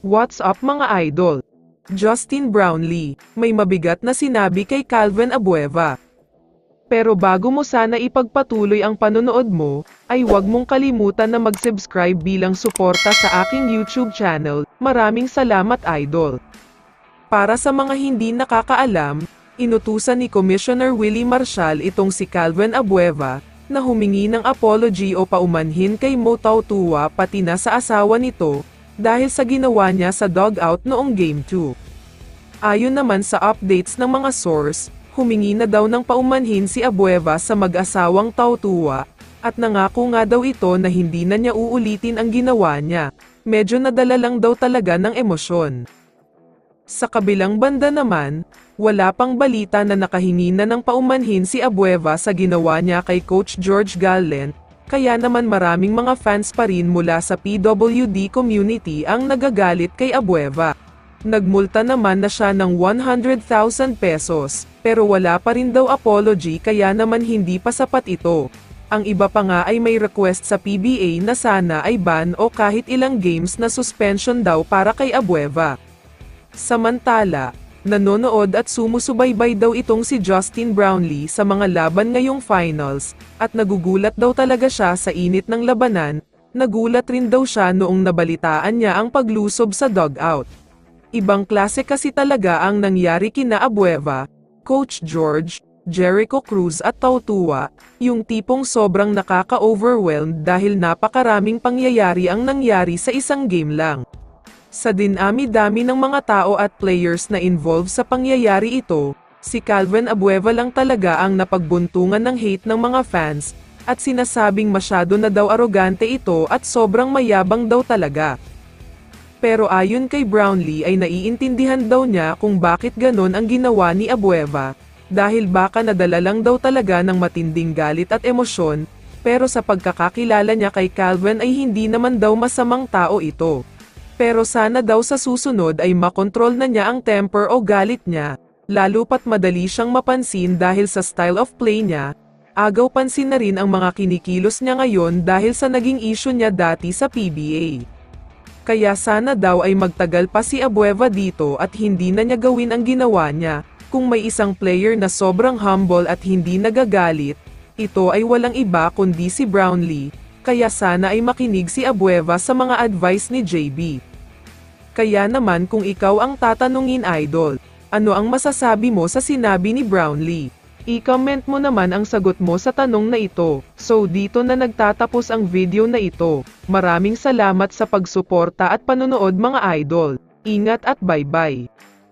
What's up mga idol? Justin Brownlee, may mabigat na sinabi kay Calvin Abueva. Pero bago mo sana ipagpatuloy ang panonood mo, ay huwag mong kalimutan na mag-subscribe bilang suporta sa aking YouTube channel. Maraming salamat idol. Para sa mga hindi nakakaalam, inutusan ni Commissioner Willie Marcial itong si Calvin Abueva, na humingi ng apology o paumanhin kay Mo Tautuaa pati na sa asawa nito, dahil sa ginawa niya sa dugout noong Game 2. Ayon naman sa updates ng mga source, humingi na daw ng paumanhin si Abueva sa mag-asawang Tautuaa, at nangako nga daw ito na hindi na niya uulitin ang ginawa niya. Medyo nadala lang daw talaga ng emosyon. Sa kabilang banda naman, wala pang balita na nakahingi na ng paumanhin si Abueva sa ginawa niya kay Coach George Gallant. Kaya naman maraming mga fans pa rin mula sa PWD community ang nagagalit kay Abueva. Nagmulta naman na siya ng 100,000 pesos, pero wala pa rin daw apology kaya naman hindi pa sapat ito. Ang iba pa nga ay may request sa PBA na sana ay ban o kahit ilang games na suspension daw para kay Abueva. Samantala, nanonood at sumusubaybay daw itong si Justin Brownlee sa mga laban ngayong finals, at nagugulat daw talaga siya sa init ng labanan. Nagulat rin daw siya noong nabalitaan niya ang paglusob sa dugout. Ibang klase kasi talaga ang nangyari kina Abueva, Coach George, Jericho Cruz at Tautuaa, yung tipong sobrang nakaka-overwhelmed dahil napakaraming pangyayari ang nangyari sa isang game lang. Sa dinami-dami ng mga tao at players na involved sa pangyayari ito, si Calvin Abueva lang talaga ang napagbuntungan ng hate ng mga fans, at sinasabing masyado na daw arogante ito at sobrang mayabang daw talaga. Pero ayon kay Brownlee ay naiintindihan daw niya kung bakit ganon ang ginawa ni Abueva, dahil baka nadala lang daw talaga ng matinding galit at emosyon, pero sa pagkakakilala niya kay Calvin ay hindi naman daw masamang tao ito. Pero sana daw sa susunod ay makontrol na niya ang temper o galit niya, lalo pat madali siyang mapansin dahil sa style of play niya. Agaw pansin na rin ang mga kinikilos niya ngayon dahil sa naging issue niya dati sa PBA. Kaya sana daw ay magtagal pa si Abueva dito at hindi na niya gawin ang ginawa niya. Kung may isang player na sobrang humble at hindi nagagalit, ito ay walang iba kundi si Brownlee, kaya sana ay makinig si Abueva sa mga advice ni JB. Kaya naman kung ikaw ang tatanungin idol, ano ang masasabi mo sa sinabi ni Brownlee? I-comment mo naman ang sagot mo sa tanong na ito. So dito na nagtatapos ang video na ito. Maraming salamat sa pagsuporta at panonood mga idol. Ingat at bye-bye.